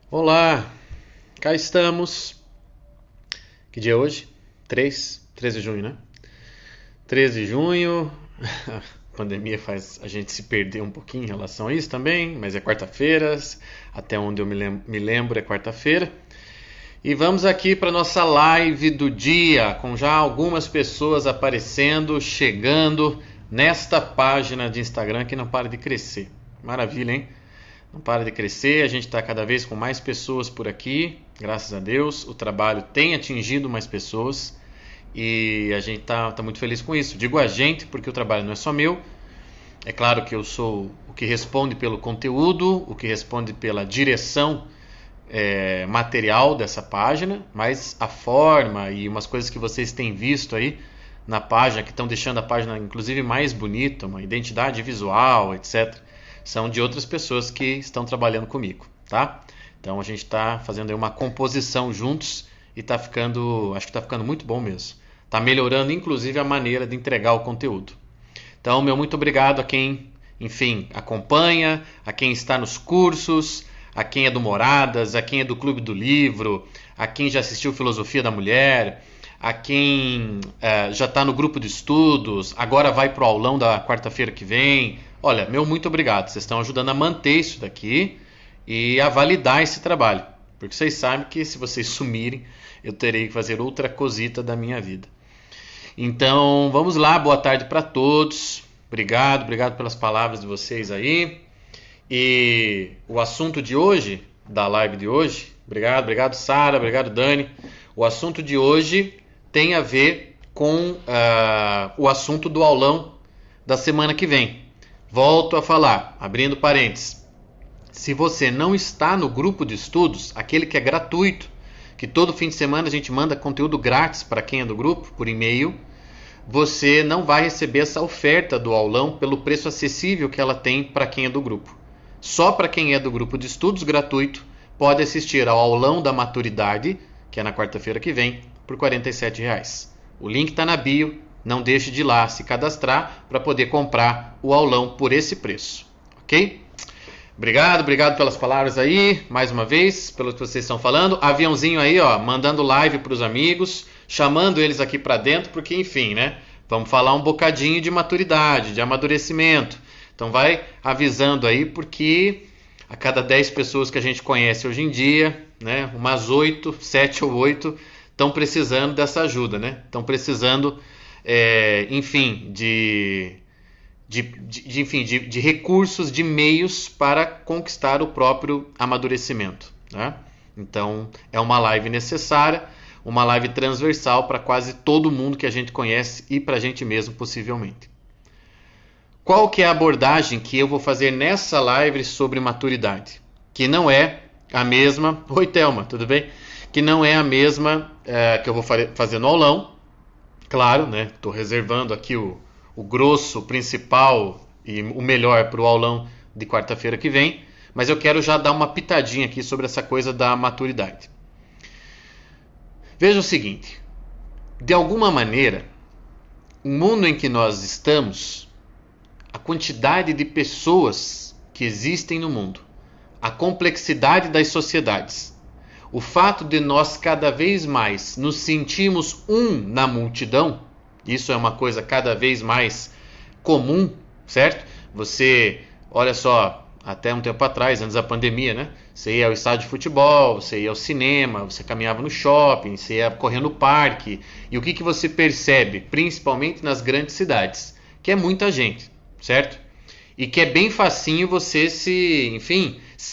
Olá, cá estamos. Que dia é hoje? 13 de junho, né? 13 de junho. A pandemia faz a gente se perder um pouquinho em relação a isso também, mas é quarta-feira, até onde eu me lembro é quarta-feira. E vamos aqui para nossa live do dia, com já algumas pessoas aparecendo, chegando nesta página de Instagram que não para de crescer. Maravilha, hein? Não para de crescer, a gente está cada vez com mais pessoas por aqui, graças a Deus. O trabalho tem atingido mais pessoas e a gente tá muito feliz com isso. Digo a gente porque o trabalho não é só meu. É claro que eu sou o que responde pelo conteúdo, o que responde pela direção material dessa página, mas a forma e umas coisas que vocês têm visto aí na página, que estão deixando a página inclusive mais bonita, uma identidade visual, etc., são de outras pessoas que estão trabalhando comigo, tá? Então a gente está fazendo aí uma composição juntos e tá ficando, acho que está ficando muito bom mesmo. Está melhorando inclusive a maneira de entregar o conteúdo. Então, meu muito obrigado a quem, enfim, acompanha, a quem está nos cursos, a quem é do Moradas, a quem é do Clube do Livro, a quem já assistiu Filosofia da Mulher, a quem já está no grupo de estudos, agora vai para o aulão da quarta-feira que vem. Olha, meu muito obrigado, vocês estão ajudando a manter isso daqui e a validar esse trabalho, porque vocês sabem que se vocês sumirem, eu terei que fazer outra cosita da minha vida. Então, vamos lá, boa tarde para todos. Obrigado pelas palavras de vocês aí. E o assunto de hoje, da live de hoje, obrigado Sara, obrigado Dani. O assunto de hoje tem a ver com o assunto do aulão da semana que vem. Volto a falar, abrindo parênteses. Se você não está no grupo de estudos, aquele que é gratuito, que todo fim de semana a gente manda conteúdo grátis para quem é do grupo, por e-mail, você não vai receber essa oferta do aulão pelo preço acessível que ela tem para quem é do grupo. Só para quem é do grupo de estudos gratuito pode assistir ao aulão da maturidade, que é na quarta-feira que vem, por R$ 47. O link está na bio, não deixe de ir lá se cadastrar para poder comprar o aulão por esse preço, ok? Obrigado pelas palavras aí, mais uma vez, pelo que vocês estão falando. Aviãozinho aí, ó, mandando live para os amigos, chamando eles aqui para dentro, porque enfim, né? Vamos falar um bocadinho de maturidade, de amadurecimento. Então vai avisando aí, porque a cada 10 pessoas que a gente conhece hoje em dia, né, umas 8, 7 ou 8 estão precisando dessa ajuda, né? Estão precisando, enfim, de recursos, de meios para conquistar o próprio amadurecimento, né? Então é uma live necessária, uma live transversal para quase todo mundo que a gente conhece e para a gente mesmo possivelmente. Qual que é a abordagem que eu vou fazer nessa live sobre maturidade? Que não é a mesma... Oi, Thelma, tudo bem? Que não é a mesma que eu vou fazer no aulão. Claro, né? Estou reservando aqui o grosso, o principal e o melhor para o aulão de quarta-feira que vem. Mas eu quero já dar uma pitadinha aqui sobre essa coisa da maturidade. Veja o seguinte. De alguma maneira, o mundo em que nós estamos... A quantidade de pessoas que existem no mundo, a complexidade das sociedades, o fato de nós cada vez mais nos sentirmos na multidão, isso é uma coisa cada vez mais comum, certo? Você, olha só, até um tempo atrás, antes da pandemia, né? Você ia ao estádio de futebol, você ia ao cinema, você caminhava no shopping, você ia correr no parque, e o que você percebe, principalmente nas grandes cidades? Que é muita gente. Certo? E que é bem facinho você se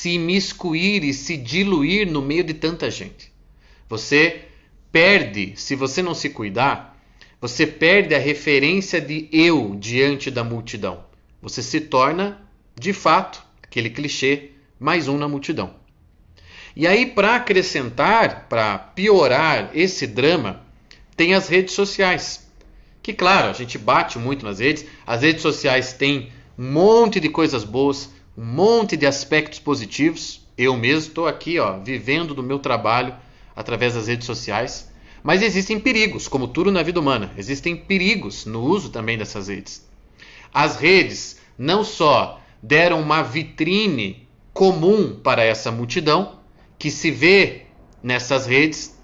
imiscuir e se diluir no meio de tanta gente. Você perde, se você não se cuidar, você perde a referência de eu diante da multidão. Você se torna, de fato, aquele clichê, mais um na multidão. E aí, para acrescentar, para piorar esse drama, tem as redes sociais. Que claro, a gente bate muito nas redes, as redes sociais têm um monte de coisas boas, um monte de aspectos positivos. Eu mesmo estou aqui, ó, vivendo do meu trabalho através das redes sociais. Mas existem perigos, como tudo na vida humana. Existem perigos no uso também dessas redes. As redes não só deram uma vitrine comum para essa multidão, que se vê nessas redes,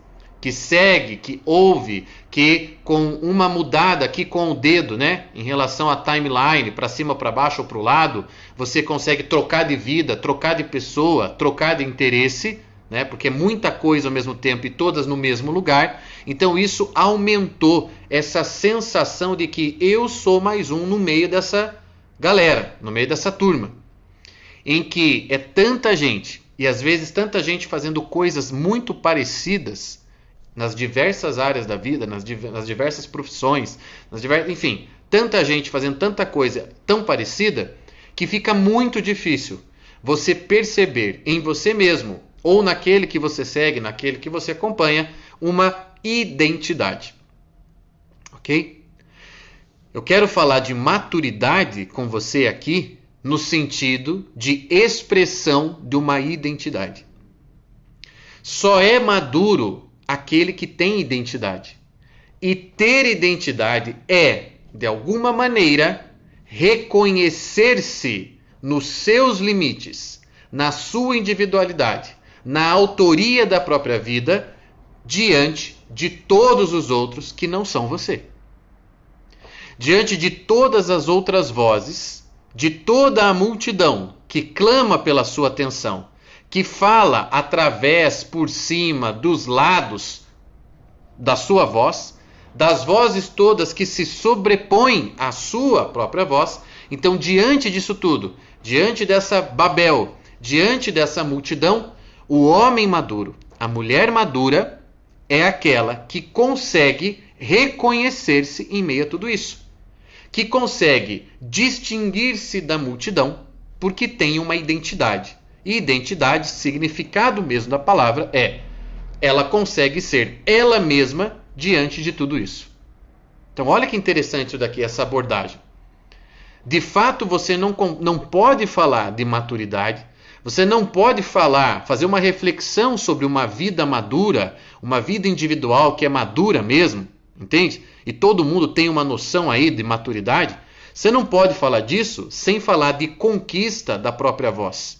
que segue, que ouve, que com uma mudada aqui com o dedo, né, em relação à timeline, para cima, para baixo ou para o lado, você consegue trocar de vida, trocar de pessoa, trocar de interesse, né, porque é muita coisa ao mesmo tempo e todas no mesmo lugar. Então isso aumentou essa sensação de que eu sou mais um no meio dessa galera, no meio dessa turma, em que é tanta gente, e às vezes tanta gente fazendo coisas muito parecidas nas diversas áreas da vida, nas diversas profissões, enfim, tanta gente fazendo tanta coisa tão parecida, que fica muito difícil você perceber em você mesmo, ou naquele que você segue, naquele que você acompanha, uma identidade. Ok? Eu quero falar de maturidade com você aqui, no sentido de expressão de uma identidade. Só é maduro aquele que tem identidade. E ter identidade é, de alguma maneira, reconhecer-se nos seus limites, na sua individualidade, na autoria da própria vida, diante de todos os outros que não são você. Diante de todas as outras vozes, de toda a multidão que clama pela sua atenção, que fala através, por cima, dos lados da sua voz, das vozes todas que se sobrepõem à sua própria voz. Então, diante disso tudo, diante dessa Babel, diante dessa multidão, o homem maduro, a mulher madura, é aquela que consegue reconhecer-se em meio a tudo isso, que consegue distinguir-se da multidão porque tem uma identidade. E identidade, significado mesmo da palavra, é ela consegue ser ela mesma diante de tudo isso. Então olha que interessante isso daqui, essa abordagem. De fato, você não pode falar de maturidade, você não pode fazer uma reflexão sobre uma vida madura, uma vida individual que é madura mesmo, entende? E todo mundo tem uma noção aí de maturidade. Você não pode falar disso sem falar de conquista da própria voz,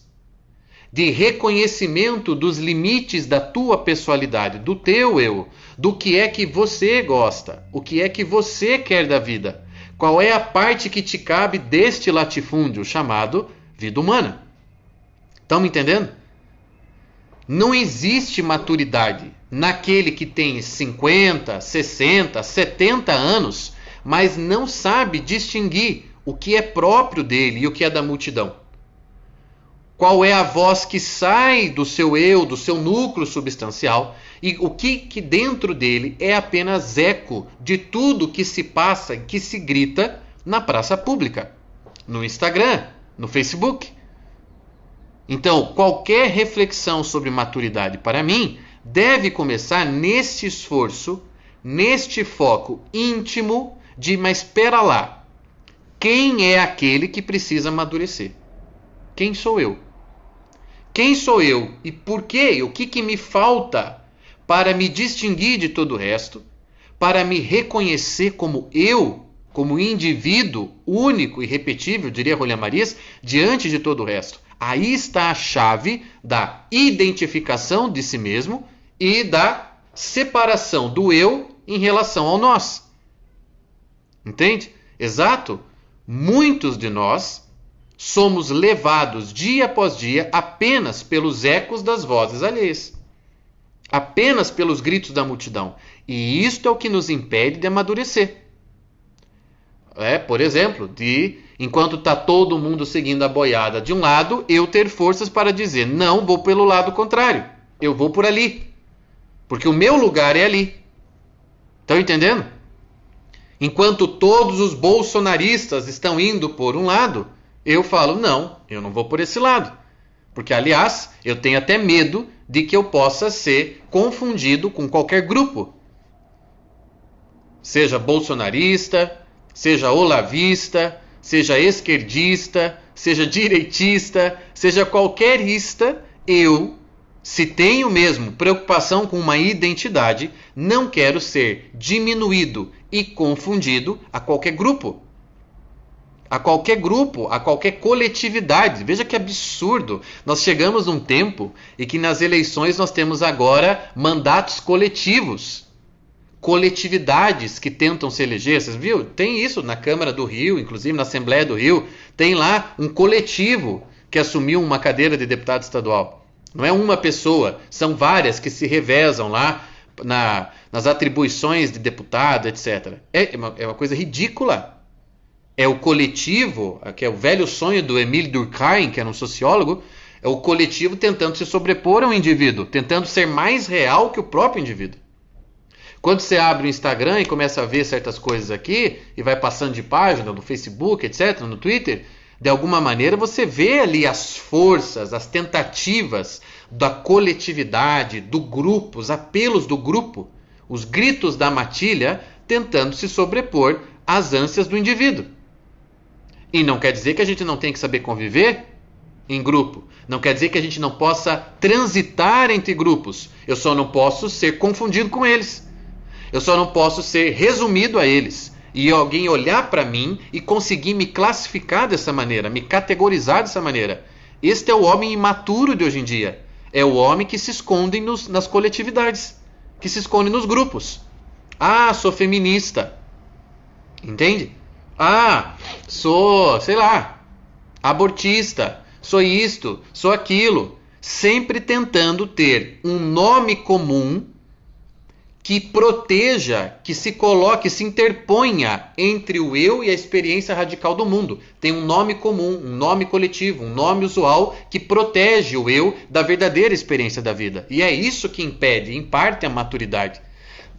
de reconhecimento dos limites da tua pessoalidade, do teu eu, do que é que você gosta, o que é que você quer da vida, qual é a parte que te cabe deste latifúndio chamado vida humana. Estão me entendendo? Não existe maturidade naquele que tem 50, 60, 70 anos, mas não sabe distinguir o que é próprio dele e o que é da multidão. Qual é a voz que sai do seu eu, do seu núcleo substancial, e o que dentro dele é apenas eco de tudo que se passa, que se grita na praça pública, no Instagram, no Facebook. Então, qualquer reflexão sobre maturidade, para mim, deve começar neste esforço, neste foco íntimo de, mas espera lá, quem é aquele que precisa amadurecer? Quem sou eu? Quem sou eu e por quê? O que me falta para me distinguir de todo o resto, para me reconhecer como eu, como indivíduo único e irrepetível, diria Rolha Marias, diante de todo o resto? Aí está a chave da identificação de si mesmo e da separação do eu em relação ao nós. Entende? Exato. Muitos de nós somos levados dia após dia apenas pelos ecos das vozes alheias, apenas pelos gritos da multidão. E isto é o que nos impede de amadurecer. Por exemplo, enquanto está todo mundo seguindo a boiada de um lado, eu ter forças para dizer, não, vou pelo lado contrário, eu vou por ali, porque o meu lugar é ali. Estão entendendo? Enquanto todos os bolsonaristas estão indo por um lado, eu falo, não, eu não vou por esse lado. Porque, aliás, eu tenho até medo de que eu possa ser confundido com qualquer grupo. Seja bolsonarista, seja olavista, seja esquerdista, seja direitista, seja qualquerista, eu, se tenho mesmo preocupação com uma identidade, não quero ser diminuído e confundido a qualquer grupo. a qualquer grupo, a qualquer coletividade. Veja que absurdo. Nós chegamos num tempo em que nas eleições nós temos agora mandatos coletivos. Coletividades que tentam se eleger. Vocês viram? Tem isso na Câmara do Rio, inclusive na Assembleia do Rio. Tem lá um coletivo que assumiu uma cadeira de deputado estadual. Não é uma pessoa, são várias que se revezam lá nas atribuições de deputado, etc. É uma coisa ridícula. É o coletivo, que é o velho sonho do Émile Durkheim, que era um sociólogo, é o coletivo tentando se sobrepor ao indivíduo, tentando ser mais real que o próprio indivíduo. Quando você abre o Instagram e começa a ver certas coisas aqui, e vai passando de página no Facebook, etc., no Twitter, de alguma maneira você vê ali as forças, as tentativas da coletividade, do grupo, os apelos do grupo, os gritos da matilha, tentando se sobrepor às ânsias do indivíduo. E não quer dizer que a gente não tem que saber conviver em grupo. Não quer dizer que a gente não possa transitar entre grupos. Eu só não posso ser confundido com eles. Eu só não posso ser resumido a eles. E alguém olhar para mim e conseguir me classificar dessa maneira, me categorizar dessa maneira. Este é o homem imaturo de hoje em dia. É o homem que se esconde nas coletividades, que se esconde nos grupos. Ah, sou feminista. Entende? Ah, sou, sei lá, abortista. Sou isto, sou aquilo. Sempre tentando ter um nome comum que proteja, que se coloque, se interponha entre o eu e a experiência radical do mundo. Tem um nome comum, um nome coletivo, um nome usual que protege o eu da verdadeira experiência da vida. E é isso que impede, em parte, a maturidade.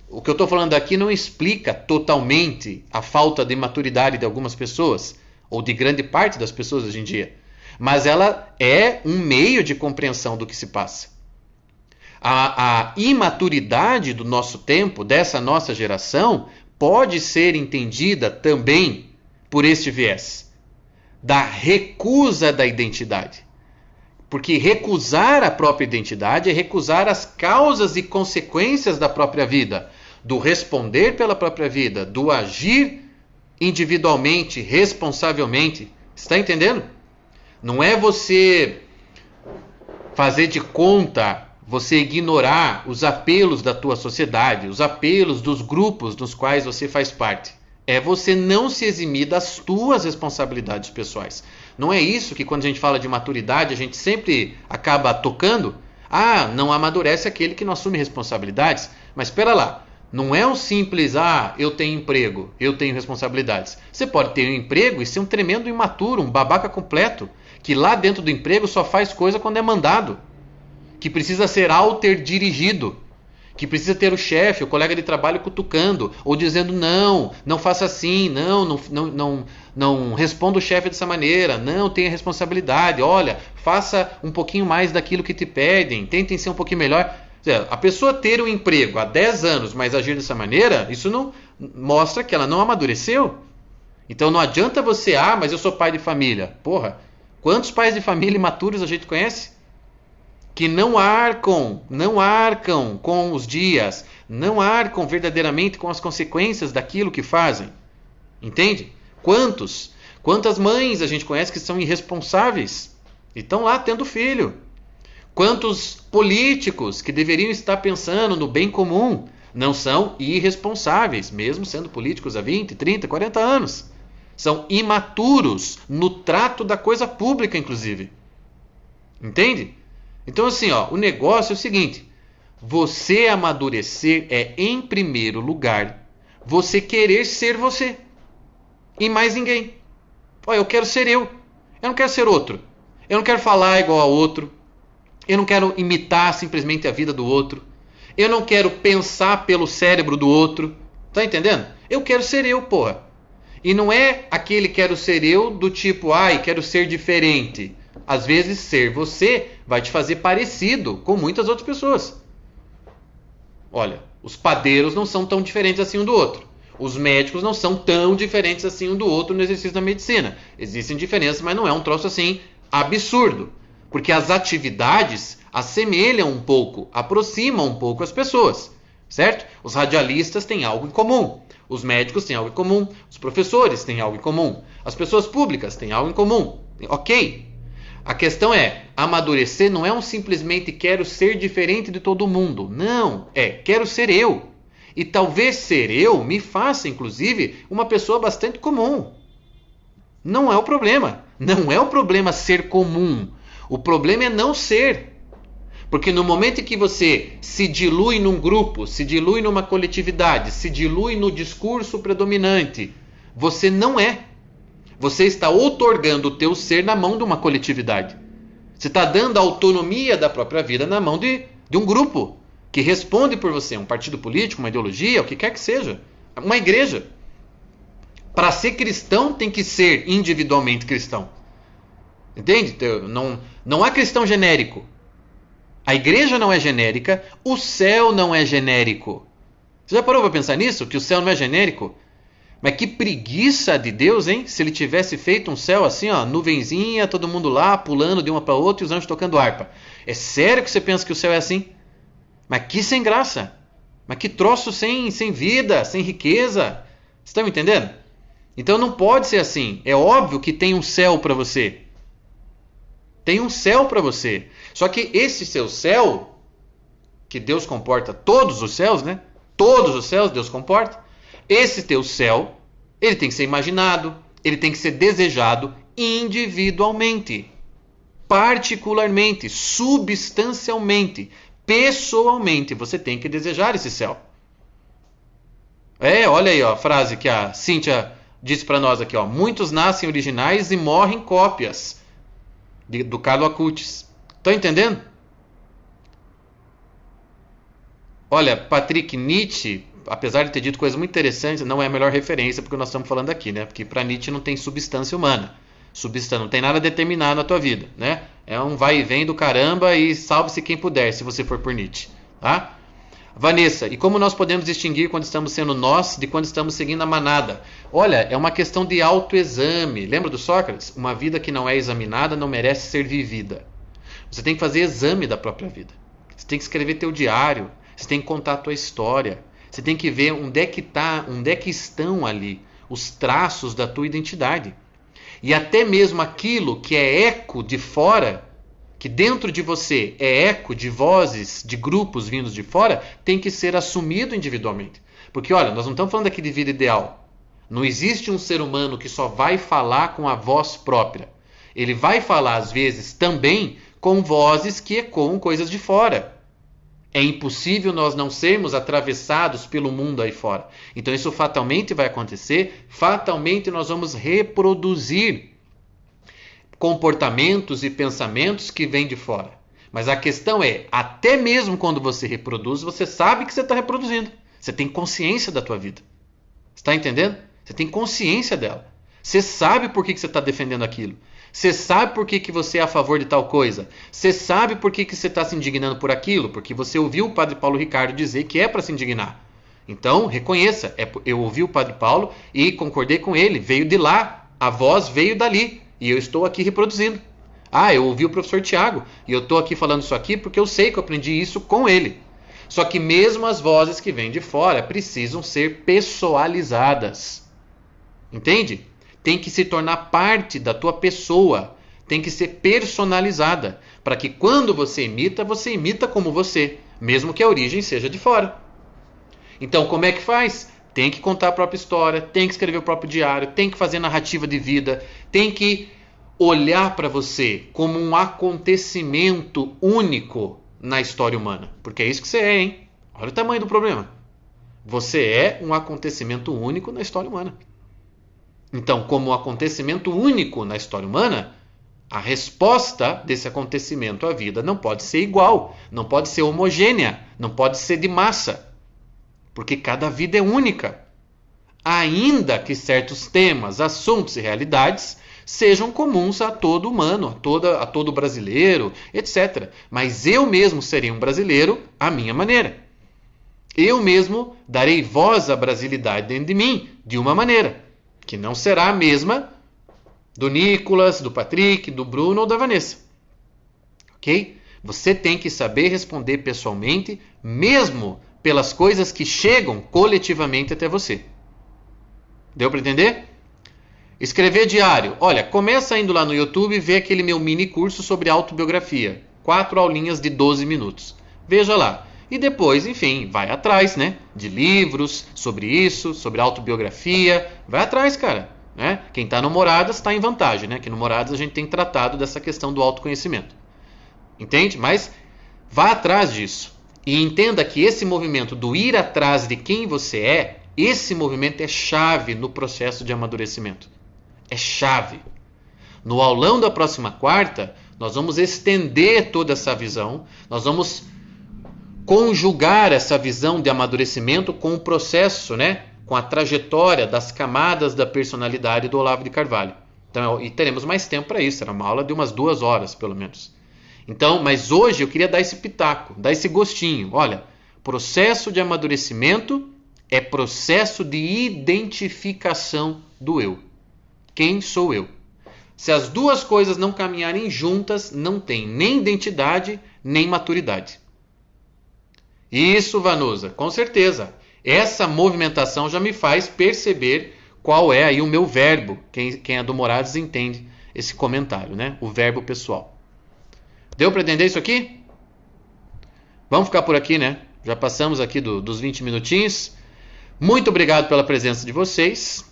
O que eu estou falando aqui não explica totalmente a falta de maturidade de algumas pessoas, ou de grande parte das pessoas hoje em dia. Mas ela é um meio de compreensão do que se passa. A imaturidade do nosso tempo, dessa nossa geração, pode ser entendida também por este viés da recusa da identidade. Porque recusar a própria identidade é recusar as causas e consequências da própria vida, do responder pela própria vida, do agir individualmente, responsavelmente. Está entendendo? Não é você fazer de conta, você ignorar os apelos da tua sociedade, os apelos dos grupos dos quais você faz parte. É você não se eximir das tuas responsabilidades pessoais. Não é isso que quando a gente fala de maturidade a gente sempre acaba tocando? Ah, não amadurece aquele que não assume responsabilidades. Mas espera lá, não é um simples, eu tenho emprego, eu tenho responsabilidades. Você pode ter um emprego e ser um tremendo imaturo, um babaca completo, que lá dentro do emprego só faz coisa quando é mandado, que precisa ser alter-dirigido, que precisa ter o chefe, o colega de trabalho cutucando, ou dizendo não faça assim, não responda o chefe dessa maneira, não tenha responsabilidade, olha, faça um pouquinho mais daquilo que te pedem, tentem ser um pouquinho melhor. A pessoa ter um emprego há 10 anos, mas agir dessa maneira, isso não mostra que ela não amadureceu. Então não adianta você, mas eu sou pai de família. Porra, quantos pais de família imaturos a gente conhece? Que não arcam com os dias, não arcam verdadeiramente com as consequências daquilo que fazem. Entende? Quantas mães a gente conhece que são irresponsáveis e estão lá tendo filho? Quantos políticos que deveriam estar pensando no bem comum não são irresponsáveis, mesmo sendo políticos há 20, 30, 40 anos? São imaturos no trato da coisa pública, inclusive. Entende? Então, assim, o negócio é o seguinte: você amadurecer é, em primeiro lugar, você querer ser você. E mais ninguém. Eu quero ser eu. Eu não quero ser outro. Eu não quero falar igual a outro. Eu não quero imitar simplesmente a vida do outro. Eu não quero pensar pelo cérebro do outro. Tá entendendo? Eu quero ser eu, porra. E não é aquele quero ser eu do tipo, quero ser diferente. Às vezes ser você vai te fazer parecido com muitas outras pessoas. Olha, os padeiros não são tão diferentes assim um do outro. Os médicos não são tão diferentes assim um do outro no exercício da medicina. Existem diferenças, mas não é um troço assim absurdo. Porque as atividades assemelham um pouco, aproximam um pouco as pessoas, certo? Os radialistas têm algo em comum, os médicos têm algo em comum, os professores têm algo em comum, As pessoas públicas têm algo em comum. Ok. A questão é, amadurecer não é um simplesmente quero ser diferente de todo mundo. Não, quero ser eu. E talvez ser eu me faça, inclusive, uma pessoa bastante comum. Não é o problema. Não é o problema ser comum. O problema é não ser. Porque no momento em que você se dilui num grupo, se dilui numa coletividade, se dilui no discurso predominante, você não é. Você está outorgando o teu ser na mão de uma coletividade. Você está dando a autonomia da própria vida na mão de um grupo que responde por você, um partido político, uma ideologia, o que quer que seja, uma igreja. Para ser cristão tem que ser individualmente cristão. Entende? Não há cristão genérico. A igreja não é genérica, o céu não é genérico. Você já parou para pensar nisso? Que o céu não é genérico? Mas que preguiça de Deus, hein? Se ele tivesse feito um céu assim, ó, nuvenzinha, todo mundo lá, pulando de uma para outra e os anjos tocando harpa. É sério que você pensa que o céu é assim? Mas que sem graça. Mas que troço sem vida, sem riqueza. Vocês estão me entendendo? Então não pode ser assim. É óbvio que tem um céu para você. Tem um céu para você. Só que esse seu céu, que Deus comporta todos os céus, né? Todos os céus Deus comporta. Esse teu céu, ele tem que ser imaginado, ele tem que ser desejado individualmente, particularmente, substancialmente, pessoalmente. Você tem que desejar esse céu. Olha aí ó, a frase que a Cíntia disse para nós aqui. Ó, muitos nascem originais e morrem cópias. Do Carlo Acutis. Estão entendendo? Olha, Patrick Nietzsche, apesar de ter dito coisas muito interessantes, não é a melhor referência porque nós estamos falando aqui, né? Porque para Nietzsche não tem substância humana. Substância, não tem nada determinado na tua vida, né? É um vai e vem do caramba e salve-se quem puder, se você for por Nietzsche, tá? Vanessa, e como nós podemos distinguir quando estamos sendo nós de quando estamos seguindo a manada? Olha, é uma questão de autoexame. Lembra do Sócrates? Uma vida que não é examinada não merece ser vivida. Você tem que fazer exame da própria vida. Você tem que escrever teu diário. Você tem que contar a tua história. Você tem que ver onde é que estão ali os traços da tua identidade. E até mesmo aquilo que é eco de fora, que dentro de você é eco de vozes, de grupos vindos de fora, tem que ser assumido individualmente. Porque, olha, nós não estamos falando aqui de vida ideal. Não existe um ser humano que só vai falar com a voz própria. Ele vai falar, às vezes, também com vozes que ecoam coisas de fora. É impossível nós não sermos atravessados pelo mundo aí fora. Então isso fatalmente vai acontecer, fatalmente nós vamos reproduzir comportamentos e pensamentos que vêm de fora. Mas a questão é, até mesmo quando você reproduz, você sabe que você está reproduzindo. Você tem consciência da tua vida. Está entendendo? Você tem consciência dela. Você sabe por que você está defendendo aquilo. Você sabe por que você é a favor de tal coisa. Você sabe por que você está se indignando por aquilo. Porque você ouviu o Padre Paulo Ricardo dizer que é para se indignar. Então, reconheça. Eu ouvi o Padre Paulo e concordei com ele. Veio de lá. A voz veio dali. E eu estou aqui reproduzindo. Eu ouvi o professor Tiago. E eu estou aqui falando isso aqui porque eu sei que eu aprendi isso com ele. Só que mesmo as vozes que vêm de fora precisam ser pessoalizadas. Entende? Tem que se tornar parte da tua pessoa. Tem que ser personalizada. Para que quando você imita como você. Mesmo que a origem seja de fora. Então, como é que faz? Tem que contar a própria história, tem que escrever o próprio diário, tem que fazer narrativa de vida, tem que olhar para você como um acontecimento único na história humana. Porque é isso que você é, hein? Olha o tamanho do problema. Você é um acontecimento único na história humana. Então, como um acontecimento único na história humana, a resposta desse acontecimento à vida não pode ser igual, não pode ser homogênea, não pode ser de massa. Porque cada vida é única. Ainda que certos temas, assuntos e realidades sejam comuns a todo humano, a todo brasileiro, etc. Mas eu mesmo serei um brasileiro à minha maneira. Eu mesmo darei voz à brasilidade dentro de mim de uma maneira, que não será a mesma do Nicolas, do Patrick, do Bruno ou da Vanessa. Ok? Você tem que saber responder pessoalmente, mesmo pelas coisas que chegam coletivamente até você. Deu para entender? Escrever diário. Olha, começa indo lá no YouTube e vê aquele meu mini curso sobre autobiografia. 4 aulinhas de 12 minutos. Veja lá. E depois, enfim, vai atrás, né? De livros sobre isso, sobre autobiografia. Vai atrás, cara. Né? Quem está no Moradas está em vantagem, né? Que no Moradas a gente tem tratado dessa questão do autoconhecimento. Entende? Mas vá atrás disso. E entenda que esse movimento do ir atrás de quem você é, esse movimento é chave no processo de amadurecimento. É chave. No aulão da próxima quarta, nós vamos estender toda essa visão, nós vamos conjugar essa visão de amadurecimento com o processo, né? Com a trajetória das camadas da personalidade do Olavo de Carvalho. Então, e teremos mais tempo para isso, será uma aula de umas 2 horas, pelo menos. Então, mas hoje eu queria dar esse pitaco, dar esse gostinho. Olha, processo de amadurecimento é processo de identificação do eu. Quem sou eu? Se as duas coisas não caminharem juntas, não tem nem identidade, nem maturidade. Isso, Vanusa, com certeza. Essa movimentação já me faz perceber qual é aí o meu verbo. Quem é do Moradas entende esse comentário, né? O verbo pessoal. Deu para entender isso aqui? Vamos ficar por aqui, né? Já passamos aqui dos 20 minutinhos. Muito obrigado pela presença de vocês.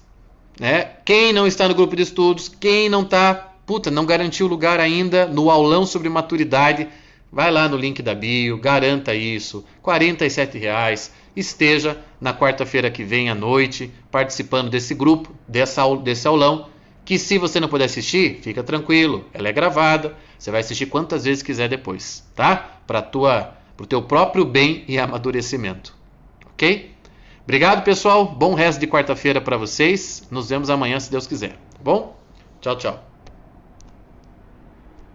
Né? Quem não está no grupo de estudos, quem não está, não garantiu lugar ainda no aulão sobre maturidade, vai lá no link da bio, garanta isso, R$ 47,00. Esteja na quarta-feira que vem à noite participando desse grupo, desse aulão, que se você não puder assistir, fica tranquilo, ela é gravada, você vai assistir quantas vezes quiser depois, tá? Para o teu próprio bem e amadurecimento, ok? Obrigado, pessoal, bom resto de quarta-feira para vocês, nos vemos amanhã se Deus quiser, tá bom? Tchau, tchau.